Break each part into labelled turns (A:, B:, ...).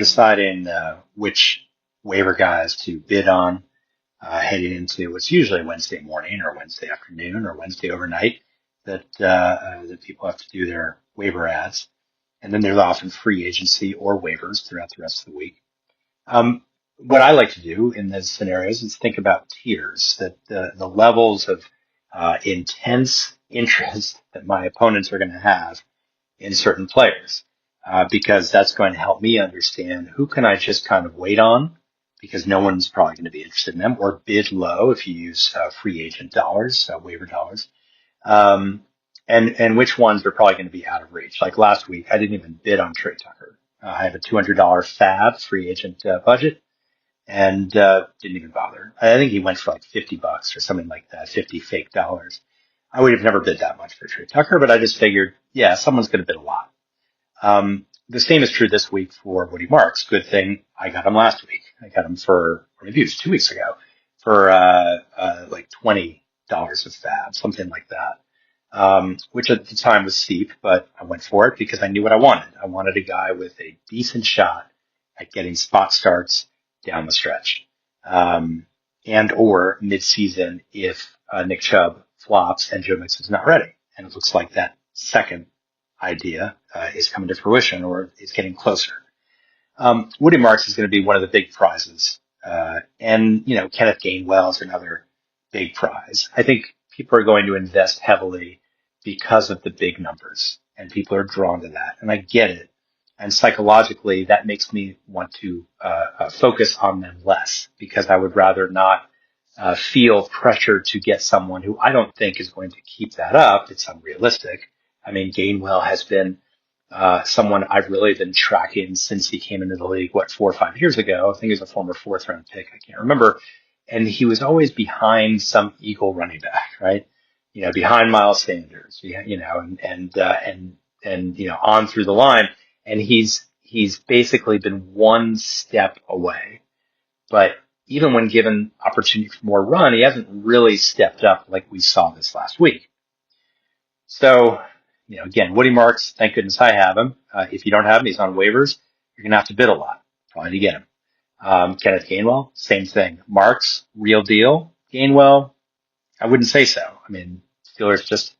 A: deciding which waiver guys to bid on heading into what's usually Wednesday morning or Wednesday afternoon or Wednesday overnight that people have to do their waiver ads. And then there's often free agency or waivers throughout the rest of the week. What I like to do in those scenarios is think about tiers, that the levels of intense interest that my opponents are going to have in certain players, because that's going to help me understand who can I just kind of wait on because no one's probably going to be interested in them, or bid low if you use free agent dollars, waiver dollars, and which ones are probably going to be out of reach. Like last week, I didn't even bid on Trey Tucker. I have a $200 fab free agent budget and didn't even bother. I think he went for like $50 or something like that, 50 fake dollars. I would have never bid that much for Trey Tucker, but I just figured, yeah, someone's going to bid a lot. The same is true this week for Woody Marks. Good thing I got him last week. I got him for, or maybe it was 2 weeks ago, for like $20 of fab, something like that, which at the time was steep, but I went for it because I knew what I wanted. I wanted a guy with a decent shot at getting spot starts down the stretch, and or mid-season if Nick Chubb flops and Joe Mixon's not ready. And it looks like that second idea is coming to fruition or is getting closer. Woody Marks is going to be one of the big prizes. And, Kenneth Gainwell is another big prize. I think people are going to invest heavily because of the big numbers, and people are drawn to that. And I get it. And psychologically, that makes me want to focus on them less because I would rather not feel pressure to get someone who I don't think is going to keep that up. It's unrealistic. I mean, Gainwell has been someone I've really been tracking since he came into the league, 4 or 5 years ago. I think he's a former 4th round pick. I can't remember. And he was always behind some Eagle running back, right? Behind Miles Sanders, and on through the line. And he's basically been one step away. But even when given opportunity for more run, he hasn't really stepped up like we saw this last week. So, again, Woody Marks, thank goodness I have him. If you don't have him, he's on waivers. You're going to have to bid a lot, probably to get him. Kenneth Gainwell, same thing. Marks, real deal. Gainwell, I wouldn't say so. I mean, Steelers just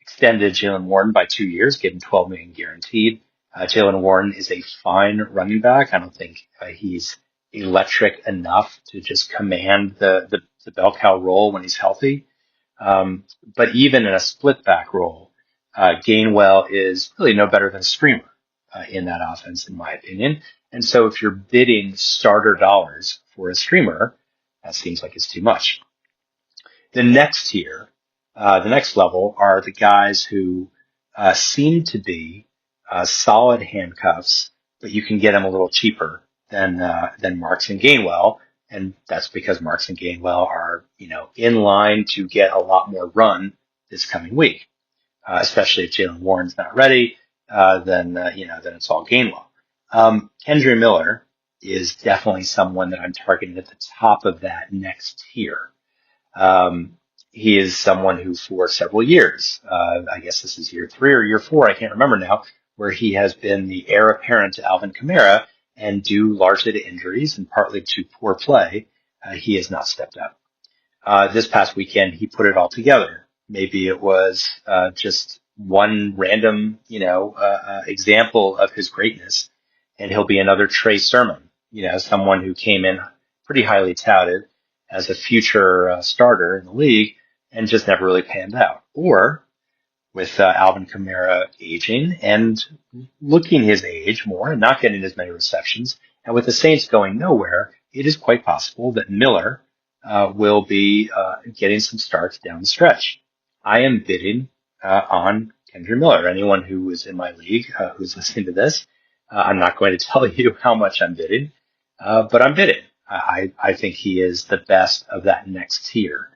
A: extended Jaylen Warren by 2 years, gave him $12 million guaranteed. Jaylen Warren is a fine running back. I don't think he's electric enough to just command the bell cow role when he's healthy. But even in a split back role, Gainwell is really no better than a streamer in that offense, in my opinion. And so if you're bidding starter dollars for a streamer, that seems like it's too much. The next tier, the next level are the guys who seem to be solid handcuffs, but you can get them a little cheaper than Marks and Gainwell. And that's because Marks and Gainwell are, in line to get a lot more run this coming week. Especially if Jaylen Warren's not ready, then it's all Gainwell. Kendre Miller is definitely someone that I'm targeting at the top of that next tier. He is someone who for several years, I guess this is year 3 or year 4, I can't remember now, where he has been the heir apparent to Alvin Kamara, and due largely to injuries and partly to poor play, he has not stepped up. This past weekend, he put it all together. Maybe it was just one random, example of his greatness, and he'll be another Trey Sermon, someone who came in pretty highly touted as a future starter in the league and just never really panned out. Or with Alvin Kamara aging and looking his age more and not getting as many receptions, and with the Saints going nowhere, it is quite possible that Miller will be getting some starts down the stretch. I am bidding on Kendre Miller. Anyone who is in my league who's listening to this, I'm not going to tell you how much I'm bidding, but I'm bidding. I think he is the best of that next tier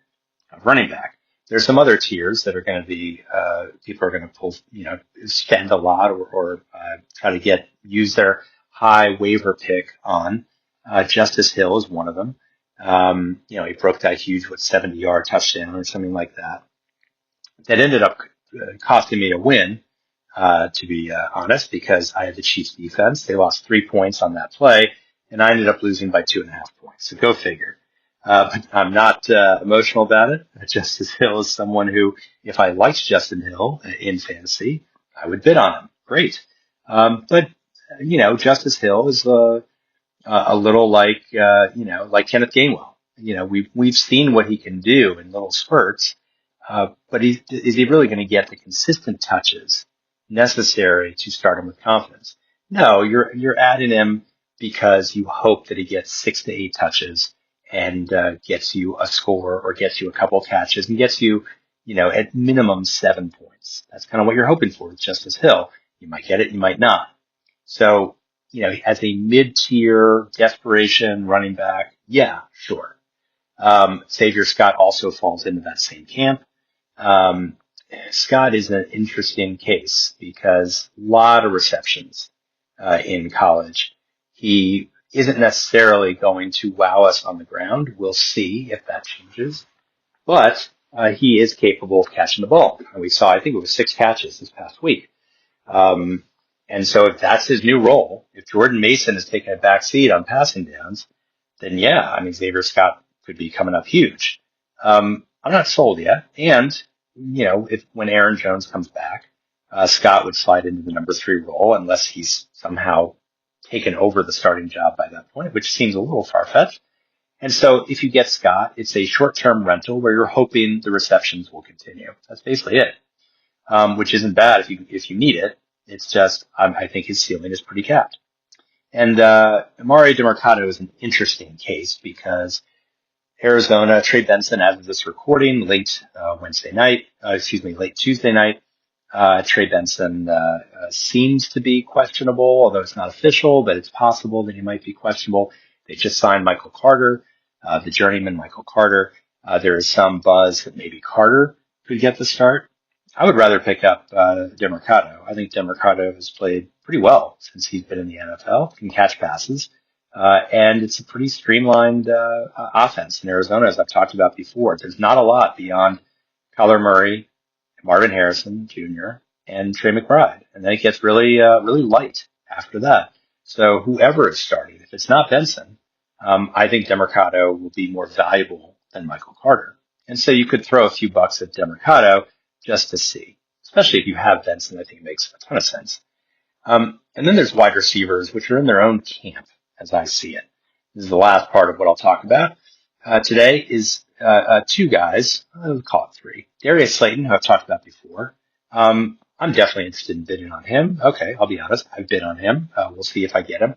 A: of running back. There's some other tiers that are going to be, people are going to spend a lot or try to use their high waiver pick on. Justice Hill is one of them. He broke that huge, 70-yard touchdown or something like that. That ended up costing me a win to be honest, because I had the Chiefs defense. They lost 3 points on that play, and I ended up losing by 2.5 points. So go figure. But I'm not emotional about it. Justice Hill is someone who, if I liked Justin Hill in fantasy, I would bid on him. Great. But Justice Hill is a little like like Kenneth Gainwell. We've seen what he can do in little spurts, but is he really going to get the consistent touches necessary to start him with confidence? No, you're adding him because you hope that he gets 6 to 8 touches and gets you a score or gets you a couple catches and gets you, at minimum 7 points. That's kind of what you're hoping for with Justice Hill. You might get it, you might not. So, as a mid-tier desperation running back, yeah, sure. Xavier Scott also falls into that same camp. Um, Scott is an interesting case because a lot of receptions in college. He isn't necessarily going to wow us on the ground. We'll see if that changes. But he is capable of catching the ball. And we saw, I think it was 6 catches this past week. And so if that's his new role, if Jordan Mason is taking a back seat on passing downs, then yeah, I mean, Xavier Scott could be coming up huge. I'm not sold yet. And, when Aaron Jones comes back, Scott would slide into the number 3 role unless he's somehow taken over the starting job by that point, which seems a little far-fetched. And so if you get Scott, it's a short-term rental where you're hoping the receptions will continue. That's basically it. Which isn't bad if you need it. It's just, I think his ceiling is pretty capped. And Amari DeMercado is an interesting case because Arizona, Trey Benson, as of this recording, late late Tuesday night, Trey Benson seems to be questionable, although it's not official, but it's possible that he might be questionable. They just signed Michael Carter, the journeyman Michael Carter. There is some buzz that maybe Carter could get the start. I would rather pick up DeMercado. I think DeMercado has played pretty well since he's been in the NFL, can catch passes, and it's a pretty streamlined offense in Arizona, as I've talked about before. There's not a lot beyond Kyler Murray, Marvin Harrison Jr., and Trey McBride, and then it gets really light after that. So whoever is starting, if it's not Benson, I think DeMercado will be more valuable than Michael Carter. And so you could throw a few bucks at DeMercado just to see, especially if you have Benson. I think it makes a ton of sense. And then there's wide receivers, which are in their own camp, as I see it. This is the last part of what I'll talk about. Today is 2 guys, I'll call it 3. Darius Slayton, who I've talked about before. I'm definitely interested in bidding on him. Okay, I'll be honest. I've bid on him. We'll see if I get him.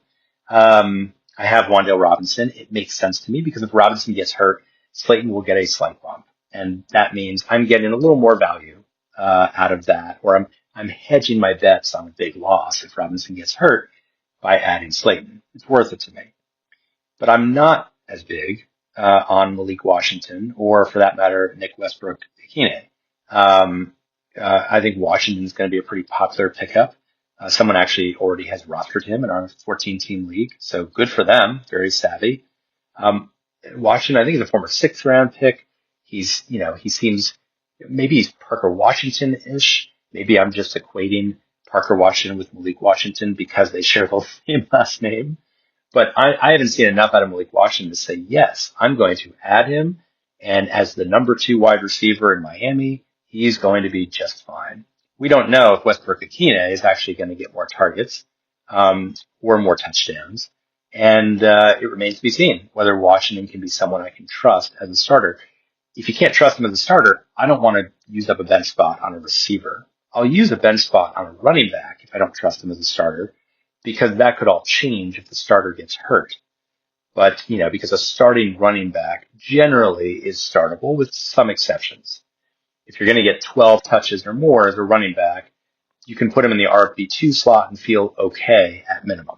A: I have Wan'Dale Robinson. It makes sense to me because if Robinson gets hurt, Slayton will get a slight bump. And that means I'm getting a little more value out of that, or I'm hedging my bets on a big loss if Robinson gets hurt by adding Slayton. It's worth it to me. But I'm not as big on Malik Washington, or for that matter, Nick Westbrook-Ikine. I think Washington's going to be a pretty popular pickup. Someone actually already has rostered him in our 14-team league, so good for them. Very savvy. Washington, I think, is a former 6th-round pick. He seems, maybe he's Parker Washington-ish. Maybe I'm just equating Parker Washington with Malik Washington because they share the same last name. But I haven't seen enough out of Malik Washington to say, yes, I'm going to add him. And as the number 2 wide receiver in Miami, he's going to be just fine. We don't know if Westbrook-Ikine is actually going to get more targets or more touchdowns. And it remains to be seen whether Washington can be someone I can trust as a starter. If you can't trust him as a starter, I don't want to use up a bench spot on a receiver. I'll use a bench spot on a running back if I don't trust him as a starter, because that could all change if the starter gets hurt. But, because a starting running back generally is startable with some exceptions. If you're going to get 12 touches or more as a running back, you can put him in the RB2 slot and feel okay at minimum.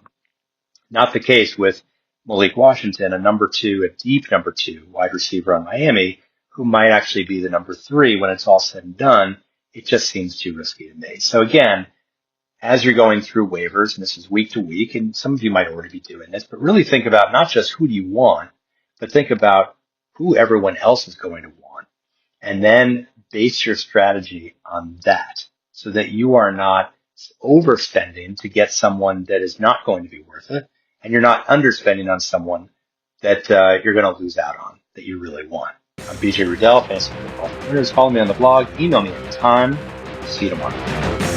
A: Not the case with Malik Washington, a deep number 2 wide receiver on Miami, who might actually be the number 3 when it's all said and done. It just seems too risky to me. So again, as you're going through waivers, and this is week to week, and some of you might already be doing this, but really think about not just who do you want, but think about who everyone else is going to want. And then base your strategy on that so that you are not overspending to get someone that is not going to be worth it, and you're not underspending on someone that you're going to lose out on that you really want. I'm BJ Rudell, Fantasy Football for Winners. Follow me on the blog. Email me anytime. See you tomorrow.